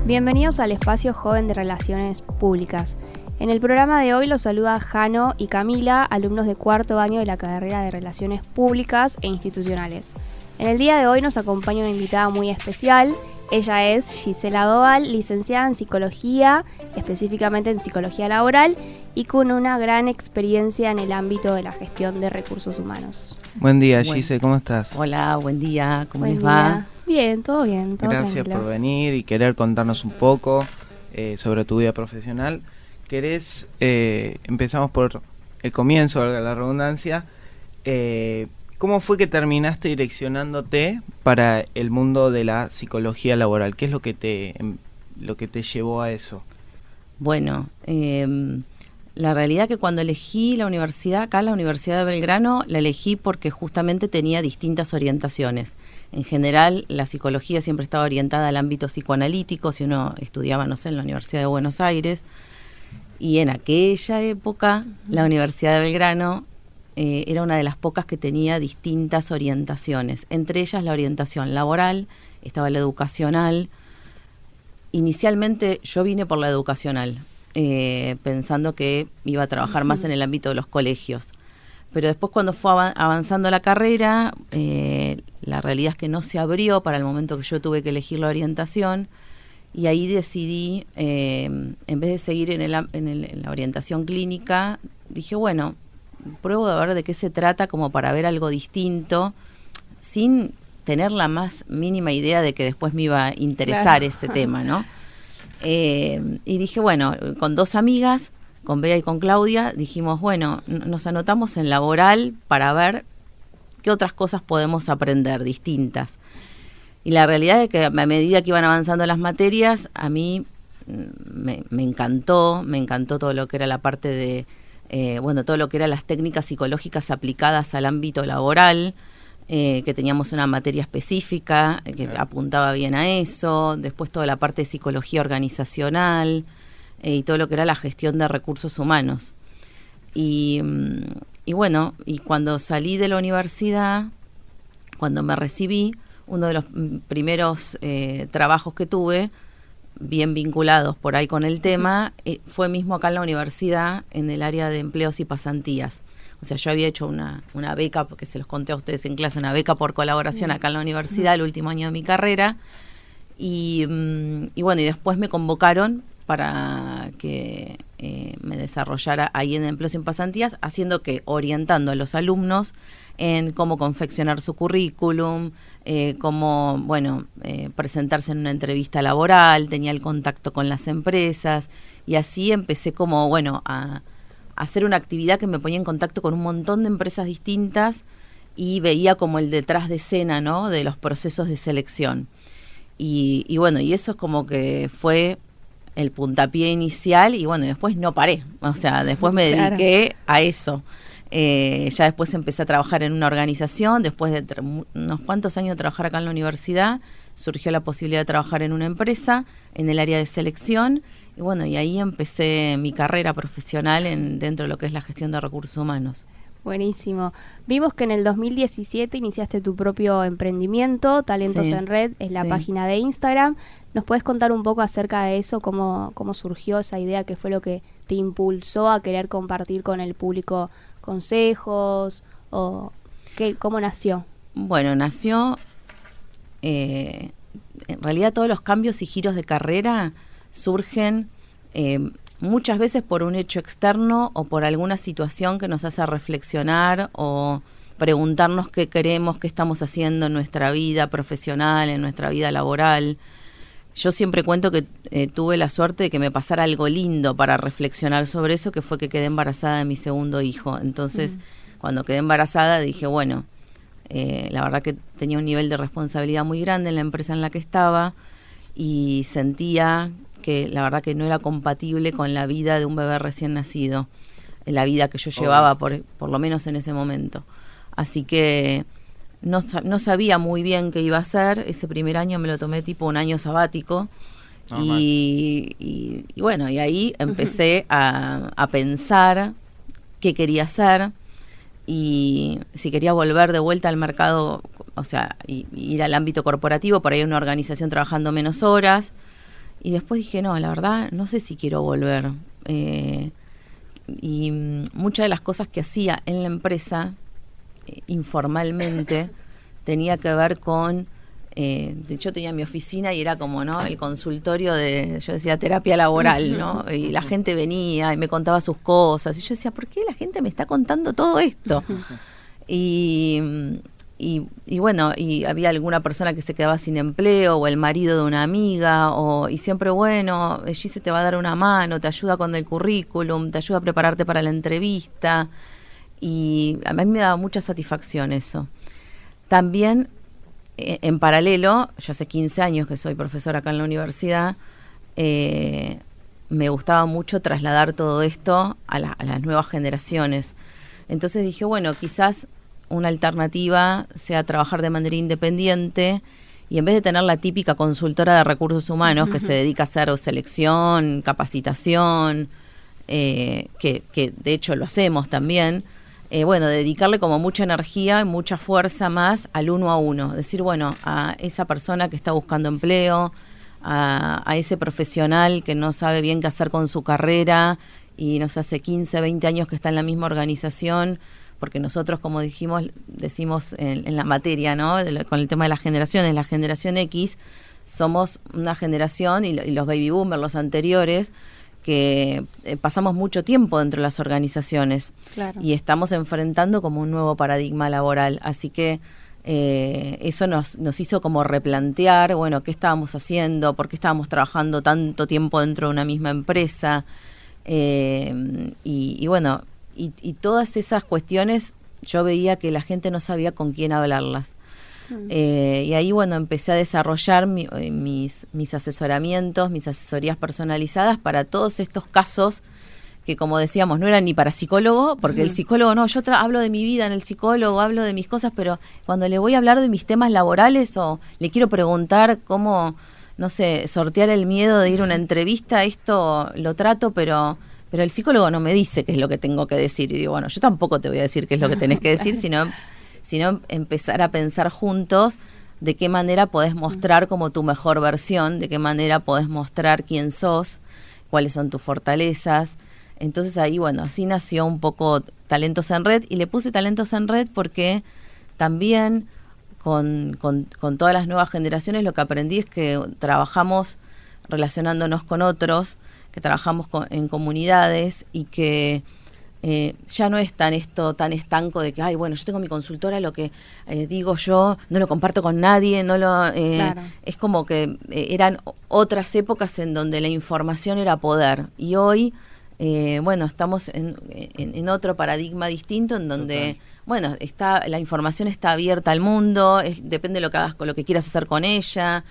Bienvenidos al espacio joven de Relaciones Públicas. En el programa de hoy los saluda Jano y Camila, alumnos de cuarto año de la carrera de Relaciones Públicas e Institucionales. En el día de hoy nos acompaña una invitada muy especial. Ella es Gisela Doval, licenciada en Psicología, específicamente en Psicología Laboral, y con una gran experiencia en el ámbito de la gestión de recursos humanos. Buen día, Gise, ¿cómo estás? Hola, buen día, ¿cómo les Buen va? día. Bien, todo bien, todo Gracias tranquilo. por venir y querer contarnos un poco sobre tu vida profesional. Empezamos por el comienzo, valga la redundancia. ¿Cómo fue que terminaste direccionándote para el mundo de la psicología laboral? ¿Qué es lo que te llevó a eso? Bueno, la realidad que cuando elegí la universidad, acá la Universidad de Belgrano, la elegí porque justamente tenía distintas orientaciones. En general, la psicología siempre estaba orientada al ámbito psicoanalítico, si uno estudiaba, no sé, en la Universidad de Buenos Aires. Y en aquella época, la Universidad de Belgrano era una de las pocas que tenía distintas orientaciones. Entre ellas la orientación laboral, estaba la educacional. Inicialmente yo vine por la educacional, pensando que iba a trabajar más en el ámbito de los colegios. Pero después cuando fue avanzando la carrera, la realidad es que no se abrió para el momento que yo tuve que elegir la orientación, y ahí decidí, en vez de seguir en la orientación clínica, dije, bueno, pruebo de ver de qué se trata como para ver algo distinto, sin tener la más mínima idea de que después me iba a interesar ese tema, ¿no? Y dije, bueno, con dos amigas, con Bea y con Claudia, dijimos, bueno, nos anotamos en laboral para ver qué otras cosas podemos aprender distintas. Y la realidad es que a medida que iban avanzando las materias, a mí me encantó todo lo que era la parte de, todo lo que eran las técnicas psicológicas aplicadas al ámbito laboral, que teníamos una materia específica que apuntaba bien a eso, después toda la parte de psicología organizacional, y todo lo que era la gestión de recursos humanos. Y cuando salí de la universidad, cuando me recibí, uno de los primeros trabajos que tuve, bien vinculados por ahí con el tema, fue mismo acá en la universidad, en el área de empleos y pasantías. O sea, yo había hecho una beca, porque se los conté a ustedes en clase, una beca por colaboración acá en la universidad, el último año de mi carrera. Y después me convocaron para que me desarrollara ahí en empleos y pasantías, orientando a los alumnos en cómo confeccionar su currículum, cómo presentarse en una entrevista laboral, tenía el contacto con las empresas, y así empecé a hacer una actividad que me ponía en contacto con un montón de empresas distintas y veía como el detrás de escena, ¿no?, de los procesos de selección. Y eso es como que fue el puntapié inicial, y después no paré, o sea, después me dediqué a eso. Ya después empecé a trabajar en una organización, después de unos cuantos años de trabajar acá en la universidad, surgió la posibilidad de trabajar en una empresa, en el área de selección, y ahí empecé mi carrera profesional dentro de lo que es la gestión de recursos humanos. Buenísimo. Vimos que en el 2017 iniciaste tu propio emprendimiento, Talentos en Red, es la página de Instagram. ¿Nos puedes contar un poco acerca de eso? ¿Cómo surgió esa idea? ¿Qué fue lo que te impulsó a querer compartir con el público consejos? ¿Cómo nació? Bueno, nació... en realidad todos los cambios y giros de carrera surgen muchas veces por un hecho externo o por alguna situación que nos hace reflexionar o preguntarnos qué queremos, qué estamos haciendo en nuestra vida profesional, en nuestra vida laboral. Yo siempre cuento que tuve la suerte de que me pasara algo lindo para reflexionar sobre eso, que fue que quedé embarazada de mi segundo hijo. Entonces, cuando quedé embarazada dije, la verdad que tenía un nivel de responsabilidad muy grande en la empresa en la que estaba, y sentía que la verdad que no era compatible con la vida de un bebé recién nacido, la vida que yo llevaba por lo menos en ese momento. Así que no sabía muy bien qué iba a hacer. Ese primer año me lo tomé tipo un año sabático, y ahí empecé a pensar qué quería hacer y si quería volver de vuelta al mercado, o sea, ir al ámbito corporativo, por ahí una organización trabajando menos horas. Y después dije, no, la verdad, no sé si quiero volver. Y muchas de las cosas que hacía en la empresa, informalmente, tenía que ver con... de hecho, tenía mi oficina y era como, ¿no?, el consultorio yo decía, terapia laboral, ¿no? Y la gente venía y me contaba sus cosas. Y yo decía, ¿por qué la gente me está contando todo esto? Y bueno, y había alguna persona que se quedaba sin empleo, o el marido de una amiga, y siempre, bueno, Gise te va a dar una mano, te ayuda con el currículum, te ayuda a prepararte para la entrevista, y a mí me daba mucha satisfacción eso. También, en paralelo, yo hace 15 años que soy profesora acá en la universidad, me gustaba mucho trasladar todo esto a las nuevas generaciones. Entonces dije, bueno, quizás una alternativa sea trabajar de manera independiente y en vez de tener la típica consultora de recursos humanos que se dedica a hacer selección, capacitación, que de hecho lo hacemos también, bueno, dedicarle como mucha energía y mucha fuerza más al uno a uno. Decir, bueno, a esa persona que está buscando empleo, a ese profesional que no sabe bien qué hacer con su carrera y nos hace 15, 20 años que está en la misma organización, porque nosotros, como decimos en la materia, ¿no?, con el tema de las generaciones, la generación X, somos una generación, y los baby boomers, los anteriores, que pasamos mucho tiempo dentro de las organizaciones. Claro. Y estamos enfrentando como un nuevo paradigma laboral. Así que eso nos hizo como replantear, bueno, qué estábamos haciendo, por qué estábamos trabajando tanto tiempo dentro de una misma empresa. Y bueno... Y todas esas cuestiones yo veía que la gente no sabía con quién hablarlas. Y ahí, bueno, empecé a desarrollar mis asesoramientos, mis asesorías personalizadas para todos estos casos que, como decíamos, no eran ni para psicólogo, porque el psicólogo no, yo hablo de mi vida en el psicólogo, hablo de mis cosas, pero cuando le voy a hablar de mis temas laborales o le quiero preguntar cómo, no sé, sortear el miedo de ir a una entrevista, esto lo trato, pero el psicólogo no me dice qué es lo que tengo que decir. Y digo, bueno, yo tampoco te voy a decir qué es lo que tenés que decir, sino empezar a pensar juntos de qué manera podés mostrar como tu mejor versión, de qué manera podés mostrar quién sos, cuáles son tus fortalezas. Entonces ahí, bueno, así nació un poco Talentos en Red, y le puse Talentos en Red porque también con todas las nuevas generaciones lo que aprendí es que trabajamos relacionándonos con otros, que trabajamos en comunidades y que ya no es tan estanco de que, ay, bueno, yo tengo mi consultora, lo que digo yo no lo comparto con nadie, claro. Es como que eran otras épocas en donde la información era poder, y hoy, bueno, estamos en otro paradigma distinto en donde, total, bueno, la información está abierta al mundo, depende de lo que hagas, con lo que quieras hacer con ella.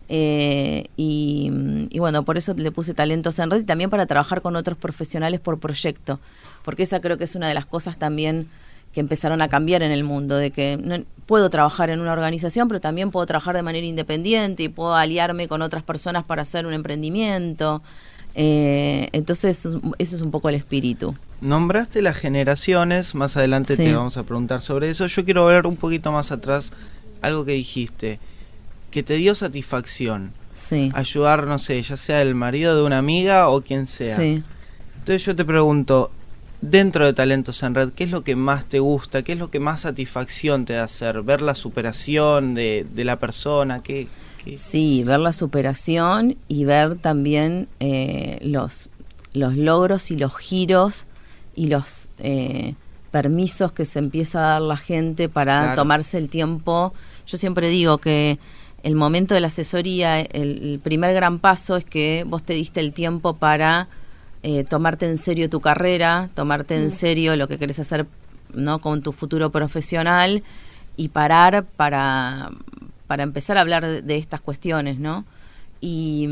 Y bueno, por eso le puse Talentos en Red, y también para trabajar con otros profesionales por proyecto, porque esa creo que es una de las cosas también que empezaron a cambiar en el mundo, de que no, puedo trabajar en una organización, pero también puedo trabajar de manera independiente y puedo aliarme con otras personas para hacer un emprendimiento. Entonces ese es un poco el espíritu. Nombraste las generaciones, más adelante sí, te vamos a preguntar sobre eso. Yo quiero ver un poquito más atrás algo que dijiste, que te dio satisfacción. Sí. Ayudar, no sé, ya sea el marido de una amiga o quien sea. Sí. Entonces yo te pregunto, dentro de Talentos en Red, ¿qué es lo que más te gusta? ¿Qué es lo que más satisfacción te da hacer? ¿Ver la superación de la persona? ¿Qué? Sí, ver la superación y ver también los logros y los giros y los permisos que se empieza a dar la gente para, claro, tomarse el tiempo. Yo siempre digo que el momento de la asesoría, el primer gran paso es que vos te diste el tiempo para tomarte en serio tu carrera, tomarte en serio lo que querés hacer, ¿no?, con tu futuro profesional, y parar para empezar a hablar de estas cuestiones, ¿no? Y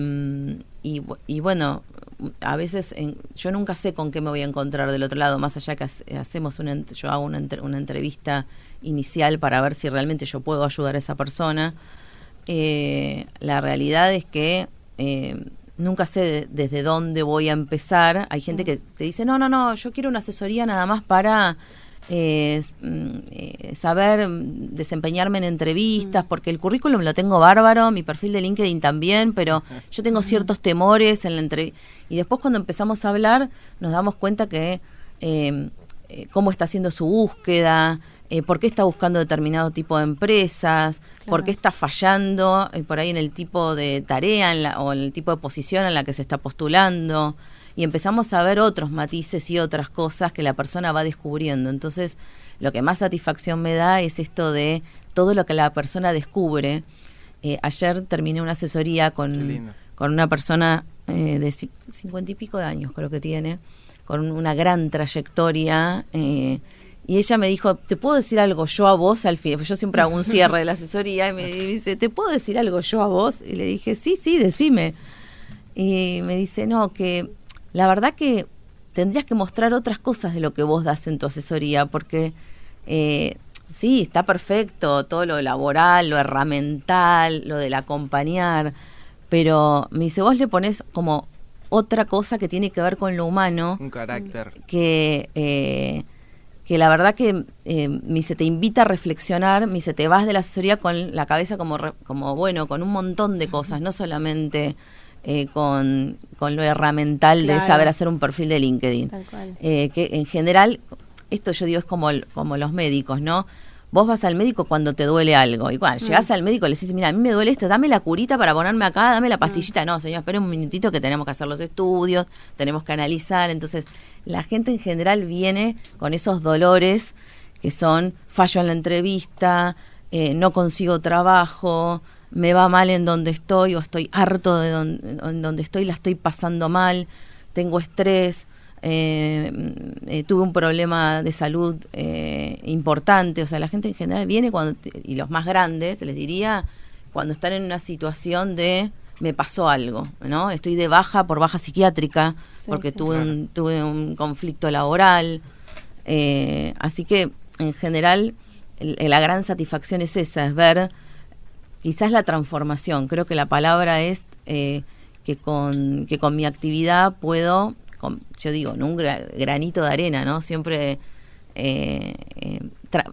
bueno, a veces yo nunca sé con qué me voy a encontrar del otro lado, más allá que yo hago una entrevista inicial para ver si realmente yo puedo ayudar a esa persona. La realidad es que nunca sé desde dónde voy a empezar. Hay gente que te dice, no, yo quiero una asesoría nada más para saber desempeñarme en entrevistas, porque el currículum lo tengo bárbaro, mi perfil de LinkedIn también, pero yo tengo ciertos temores en la entrevista. Y después cuando empezamos a hablar nos damos cuenta que cómo está haciendo su búsqueda, por qué está buscando determinado tipo de empresas, por qué está fallando por ahí en el tipo de tarea o en el tipo de posición en la que se está postulando. Y empezamos a ver otros matices y otras cosas que la persona va descubriendo. Entonces, lo que más satisfacción me da es esto de todo lo que la persona descubre. Ayer terminé una asesoría con una persona de 50 y pico de años, creo que tiene, con una gran trayectoria. Y ella me dijo, ¿te puedo decir algo yo a vos al final? Yo siempre hago un cierre de la asesoría y me dice, ¿te puedo decir algo yo a vos? Y le dije, sí, decime. Y me dice, no, que la verdad que tendrías que mostrar otras cosas de lo que vos das en tu asesoría, porque sí, está perfecto, todo lo laboral, lo herramental, lo del acompañar, pero me dice, vos le ponés como otra cosa que tiene que ver con lo humano. Un carácter. Que la verdad que me dice, te invita a reflexionar, me dice, te vas de la asesoría con la cabeza como bueno, con un montón de cosas, no solamente con lo herramental de saber hacer un perfil de LinkedIn. Tal cual. Que en general, esto yo digo es como los médicos, ¿no? Vos vas al médico cuando te duele algo. Y cuando llegás al médico le decís, mira, a mí me duele esto, dame la curita para ponerme acá, dame la pastillita. No, señor, espere un minutito que tenemos que hacer los estudios, tenemos que analizar. Entonces, la gente en general viene con esos dolores que son fallo en la entrevista, no consigo trabajo, me va mal en donde estoy o estoy harto de en donde estoy, la estoy pasando mal, tengo estrés. Tuve un problema de salud importante. O sea, la gente en general viene y los más grandes, les diría, cuando están en una situación de me pasó algo, ¿no? Estoy de baja por baja psiquiátrica, porque tuve un conflicto laboral. Así que, en general, la gran satisfacción es esa, es ver quizás la transformación. Creo que la palabra es que con mi actividad puedo, yo digo, en un granito de arena, ¿no? Siempre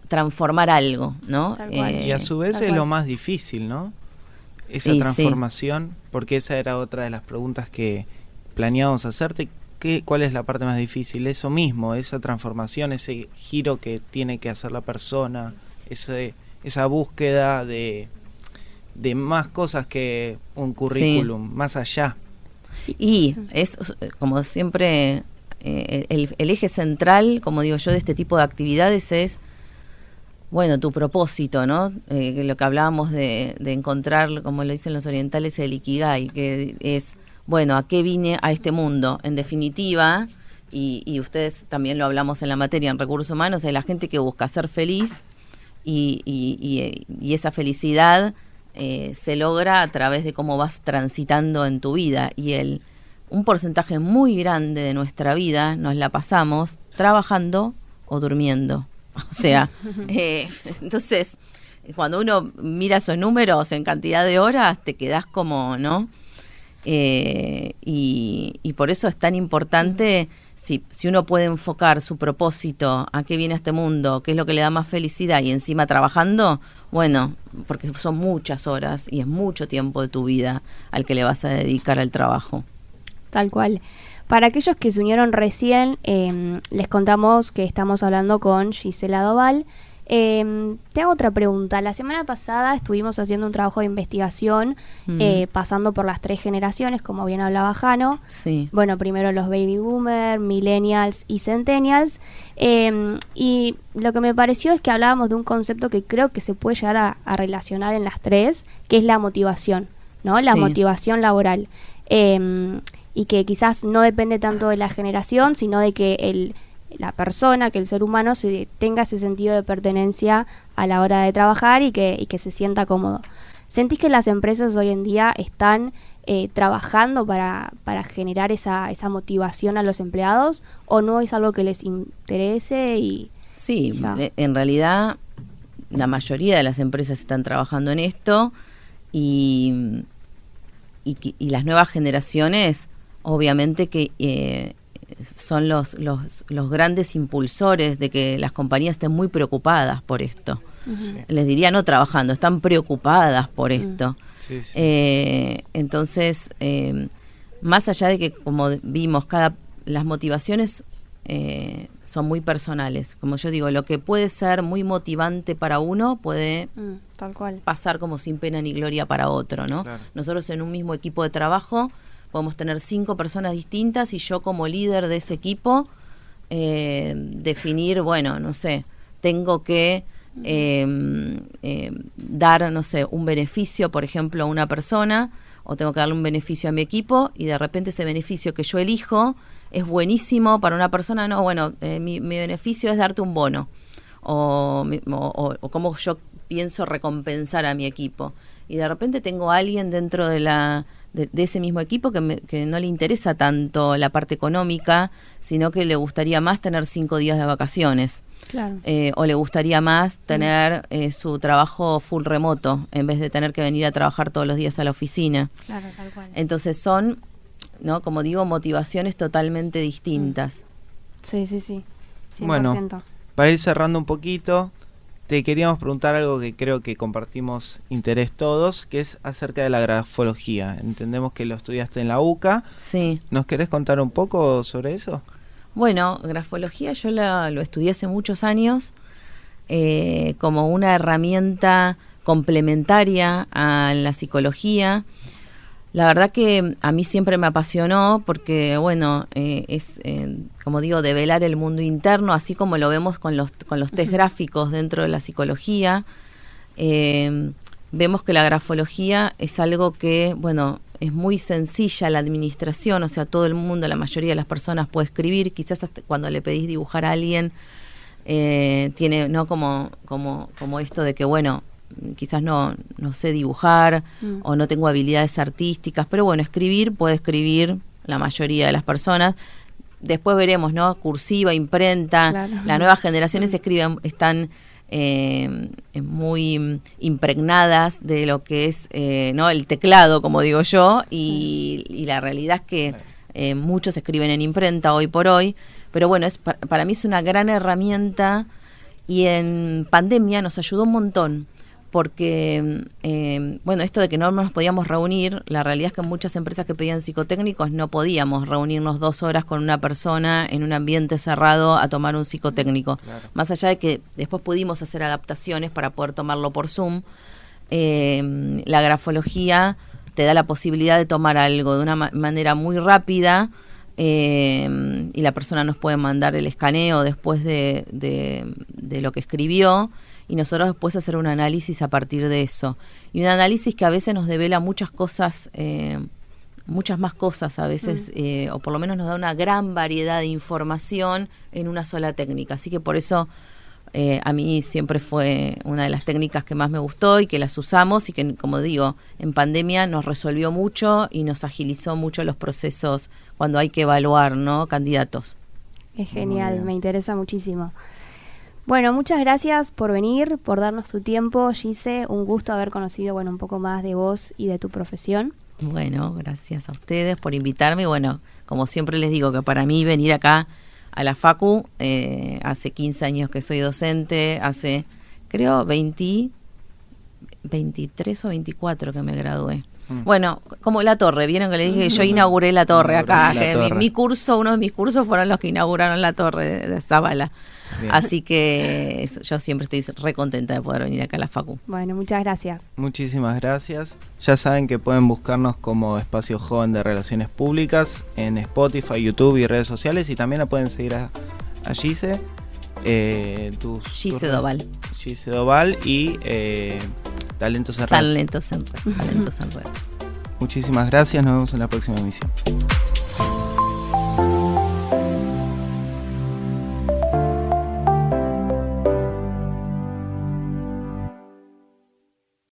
transformar algo, ¿no? Y a su vez es lo más difícil, ¿no? Esa transformación, porque esa era otra de las preguntas que planeábamos hacerte. ¿Cuál es la parte más difícil? Eso mismo, esa transformación, ese giro que tiene que hacer la persona, esa búsqueda de más cosas que un currículum, más allá. Y es, como siempre, el eje central, como digo yo, de este tipo de actividades es, bueno, tu propósito, ¿no? Lo que hablábamos de encontrar, como lo dicen los orientales, el ikigai, que es, bueno, ¿a qué vine a este mundo? En definitiva, y ustedes también lo hablamos en la materia en recursos humanos, es la gente que busca ser feliz y esa felicidad se logra a través de cómo vas transitando en tu vida. Y un porcentaje muy grande de nuestra vida nos la pasamos trabajando o durmiendo. O sea, entonces, cuando uno mira esos números en cantidad de horas, te quedás como, ¿no? Y por eso es tan importante, si uno puede enfocar su propósito, a qué viene a este mundo, qué es lo que le da más felicidad, y encima trabajando, bueno, porque son muchas horas y es mucho tiempo de tu vida al que le vas a dedicar al trabajo. Tal cual. Para aquellos que se unieron recién, les contamos que estamos hablando con Gisela Doval. Te hago otra pregunta. La semana pasada estuvimos haciendo un trabajo de investigación, pasando por las 3 generaciones, como bien hablaba Jano. Sí. Bueno, primero los baby boomers, millennials y centennials. Y lo que me pareció es que hablábamos de un concepto que creo que se puede llegar a relacionar en las 3, que es la motivación, ¿no? La motivación laboral. Y que quizás no depende tanto de la generación, sino de que la persona, que el ser humano tenga ese sentido de pertenencia a la hora de trabajar y que se sienta cómodo. ¿Sentís que las empresas hoy en día están trabajando para generar esa motivación a los empleados, o no es algo que les interese? Sí, en realidad la mayoría de las empresas están trabajando en esto y las nuevas generaciones obviamente que son los grandes impulsores de que las compañías estén muy preocupadas por esto. Sí. Les diría no trabajando, están preocupadas por esto. Sí, sí. Entonces, más allá de que, como vimos, las motivaciones son muy personales. Como yo digo, lo que puede ser muy motivante para uno puede tal cual. pasar como sin pena ni gloria para otro, ¿no? Claro. Nosotros en un mismo equipo de trabajo podemos tener 5 personas distintas y yo como líder de ese equipo definir, bueno, no sé, tengo que dar, no sé, un beneficio, por ejemplo, a una persona, o tengo que darle un beneficio a mi equipo, y de repente ese beneficio que yo elijo es buenísimo para una persona. No, bueno, mi beneficio es darte un bono, o cómo yo pienso recompensar a mi equipo. Y de repente tengo a alguien dentro de ese mismo equipo que no le interesa tanto la parte económica, sino que le gustaría más tener 5 días de vacaciones. Claro. O le gustaría más tener su trabajo full remoto en vez de tener que venir a trabajar todos los días a la oficina. Claro, tal cual. Entonces son, ¿no?, como digo, motivaciones totalmente distintas. Sí, sí, sí. 100%. Bueno, para ir cerrando un poquito, te queríamos preguntar algo que creo que compartimos interés todos, que es acerca de la grafología. Entendemos que lo estudiaste en la UCA. Sí. ¿Nos querés contar un poco sobre eso? Bueno, grafología yo lo estudié hace muchos años como una herramienta complementaria a la psicología. La verdad que a mí siempre me apasionó porque, bueno, es, como digo, develar el mundo interno, así como lo vemos con los test gráficos dentro de la psicología. Vemos que la grafología es algo que, bueno, es muy sencilla la administración, o sea, todo el mundo, la mayoría de las personas puede escribir. Quizás hasta cuando le pedís dibujar a alguien, tiene, ¿no?, como esto de que, bueno, quizás no sé dibujar o no tengo habilidades artísticas, pero bueno, puede escribir la mayoría de las personas. Después veremos, ¿no?, cursiva, imprenta, claro. Las nuevas generaciones están muy impregnadas de lo que es no el teclado, como digo yo, y la realidad es que muchos escriben en imprenta hoy por hoy, pero bueno, para mí es una gran herramienta, y en pandemia nos ayudó un montón, porque bueno, esto de que no nos podíamos reunir, la realidad es que en muchas empresas que pedían psicotécnicos no podíamos reunirnos 2 horas con una persona en un ambiente cerrado a tomar un psicotécnico. Claro. Más allá de que después pudimos hacer adaptaciones para poder tomarlo por Zoom, la grafología te da la posibilidad de tomar algo de una manera muy rápida, y la persona nos puede mandar el escaneo después de lo que escribió, y nosotros después hacer un análisis a partir de eso. Y un análisis que a veces nos devela muchas cosas, muchas más cosas a veces, o por lo menos nos da una gran variedad de información en una sola técnica. Así que por eso a mí siempre fue una de las técnicas que más me gustó y que las usamos, y que, como digo, en pandemia nos resolvió mucho y nos agilizó mucho los procesos cuando hay que evaluar, ¿no?, candidatos. Es genial, me interesa muchísimo. Bueno, muchas gracias por venir, por darnos tu tiempo, Gise. Un gusto haber conocido, bueno, un poco más de vos y de tu profesión. Bueno, gracias a ustedes por invitarme. Bueno, como siempre les digo, que para mí venir acá a la Facu, hace 15 años que soy docente, hace creo 23 o 24 que me gradué. Bueno, como la torre, vieron que le dije que yo inauguré la torre acá, que mi curso, uno de mis cursos fueron los que inauguraron la torre de Zabala. Bien. Así que yo siempre estoy re contenta de poder venir acá a la Facu. Bueno, muchas gracias. Muchísimas gracias. Ya saben que pueden buscarnos como Espacio Joven de Relaciones Públicas en Spotify, YouTube y redes sociales, y también la pueden seguir a Gise. Gise Doval. Gise Doval y Talentos en Red. Talentos en Red. Muchísimas gracias, nos vemos en la próxima emisión.